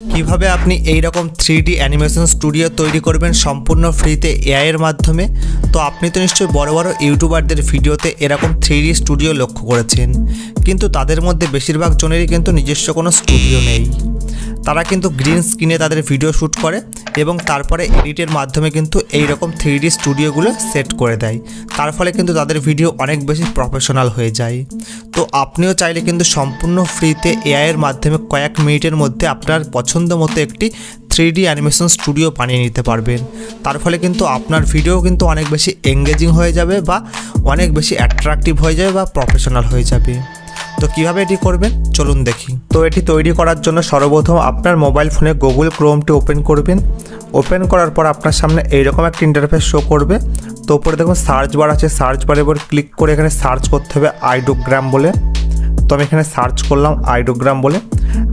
কিভাবে আপনি এই রকম 3D অ্যানিমেশন স্টুডিও তৈরি করবেন সম্পূর্ণ ফ্রিতে এআই এর মাধ্যমে। তো আপনি তো নিশ্চয়ই বড় বড় ইউটিউবারদের ভিডিওতে এরকম 3D স্টুডিও লক্ষ্য করেছেন, কিন্তু তাদের মধ্যে বেশিরভাগ জনেরই কিন্তু নিজস্ব কোনো স্টুডিও নেই। তারা কিন্তু গ্রিন স্ক্রিনে তাদের ভিডিও শ্যুট করে এবং তারপরে এডিটের মাধ্যমে কিন্তু এই রকম 3D স্টুডিওগুলো সেট করে দেয়। তার ফলে কিন্তু তাদের ভিডিও অনেক বেশি প্রফেশনাল হয়ে যায়। তো আপনিও চাইলে কিন্তু সম্পূর্ণ ফ্রিতে এআই এর মাধ্যমে কয়েক মিনিটের মধ্যে আপনার পছন্দ মতো একটি 3D অ্যানিমেশন স্টুডিও বানিয়ে নিতে পারবেন। তার ফলে কিন্তু আপনার ভিডিও কিন্তু অনেক বেশি এঙ্গেজিং হয়ে যাবে বা অনেক বেশি অ্যাট্রাকটিভ হয়ে যাবে বা প্রফেশনাল হয়ে যাবে। তো কিভাবে এটি করবেন চলুন দেখি। তো এটি তৈরি করার জন্য সর্বপ্রথম আপনার মোবাইল ফোনে গুগল ক্রোমটি ওপেন করবেন। ওপেন করার পর আপনার সামনে এইরকম একটা ইন্টারফেস শো করবে। তো উপরে দেখুন সার্চ বার আছে, সার্চ বারের উপর ক্লিক করে এখানে সার্চ করতে হবে আইডোগ্রাম বলে। তো আমি এখানে সার্চ করলাম আইডোগ্রাম বলে।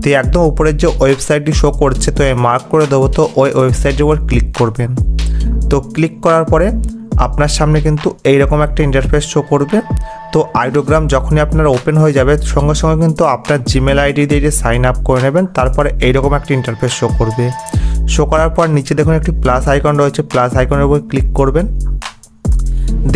তো একদম উপরের যে ওয়েবসাইটটি শো করছে তো মার্ক করে দেবো, তো ওই ওয়েবসাইটের উপর ক্লিক করবেন। তো ক্লিক করার পরে আপনার সামনে কিন্তু এইরকম একটা ইন্টারফেস শো করবে। তো আইডোগ্রাম যখনই আপনার ওপেন হয়ে যাবে সঙ্গে সঙ্গে কিন্তু আপনার জিমেল আইডি দিয়ে সাইন আপ করে নেবেন। তারপরে এইরকম একটা ইন্টারফেস শো করবে। শো করার পর নিচে দেখুন একটি প্লাস আইকন রয়েছে, প্লাস আইকনের উপর ক্লিক করবেন।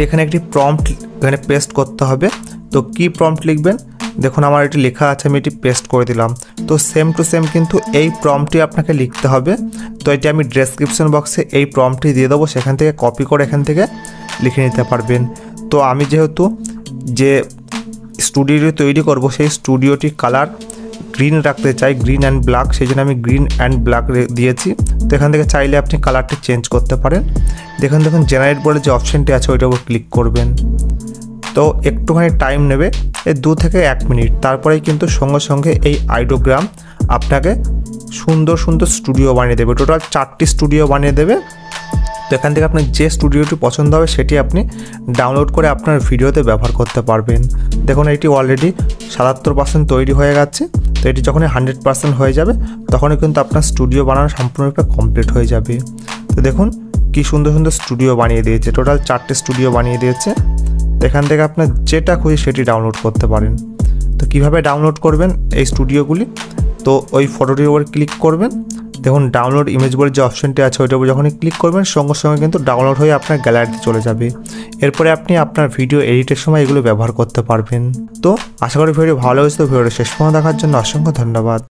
এখানে একটি প্রম্পট এখানে পেস্ট করতে হবে। তো কি প্রম্পট লিখবেন দেখুন আমার এটি লেখা আছে, আমি এটি পেস্ট করে দিলাম। তো সেম টু সেম কিন্তু এই প্রম্পটটি আপনাকে লিখতে হবে। তো এটি আমি ডেসক্রিপশন বক্সে এই প্রম্পটটি দিয়ে দেবো, সেখান থেকে কপি করে এখান থেকে লিখে নিতে পারবেন। তো আমি যেহেতু যে স্টুডিওটি তৈরি করব সেই স্টুডিওটির কালার গ্রিন রাখতে চাই, গ্রিন অ্যান্ড ব্ল্যাক, সেই জন্য আমি গ্রিন অ্যান্ড ব্ল্যাক দিয়েছি। তো এখান থেকে চাইলে আপনি কালারটি চেঞ্জ করতে পারেন। দেখুন জেনারেট বলে যে অপশানটি আছে ওইটার উপর ক্লিক করবেন। তো একটুখানি টাইম নেবে, এই 2 থেকে 1 মিনিট। তারপরেই কিন্তু সঙ্গে সঙ্গে এই আইডোগ্রাম আপনাকে সুন্দর সুন্দর স্টুডিও বানিয়ে দেবে। টোটাল 4টি স্টুডিও বানিয়ে দেবে। তো এখান থেকে আপনার যে স্টুডিওটি পছন্দ হবে সেটি আপনি ডাউনলোড করে আপনার ভিডিওতে ব্যবহার করতে পারবেন। দেখুন এটি অলরেডি 77% তৈরি হয়ে গেছে। তো এটি যখনই 100% হয়ে যাবে তখনই কিন্তু আপনার স্টুডিও বানানো সম্পূর্ণরূপে কমপ্লিট হয়ে যাবে। তো দেখুন কি সুন্দর সুন্দর স্টুডিও বানিয়ে দিয়েছে, টোটাল 4টে স্টুডিও বানিয়ে দিয়েছে। এখান থেকে আপনার যেটা খুশি সেটি ডাউনলোড করতে পারেন। তো কিভাবে ডাউনলোড করবেন এই স্টুডিওগুলি, তো ওই ফটোটির উপর ক্লিক করবেন। দেখুন ডাউনলোড ইমেজ বলে যে অপশনটি আছে ওইটার উপর যখনই ক্লিক করবেন সঙ্গে সঙ্গে কিন্তু ডাউনলোড হয়ে আপনার গ্যালারিতে চলে যাবে। এরপরে আপনি আপনার ভিডিও এডিটের সময় এগুলো ব্যবহার করতে পারবেন। তো আশা করি ভিডিও ভালো হয়েছে। তো ভিডিওটা শেষ পর্যন্ত দেখার জন্য অসংখ্য ধন্যবাদ।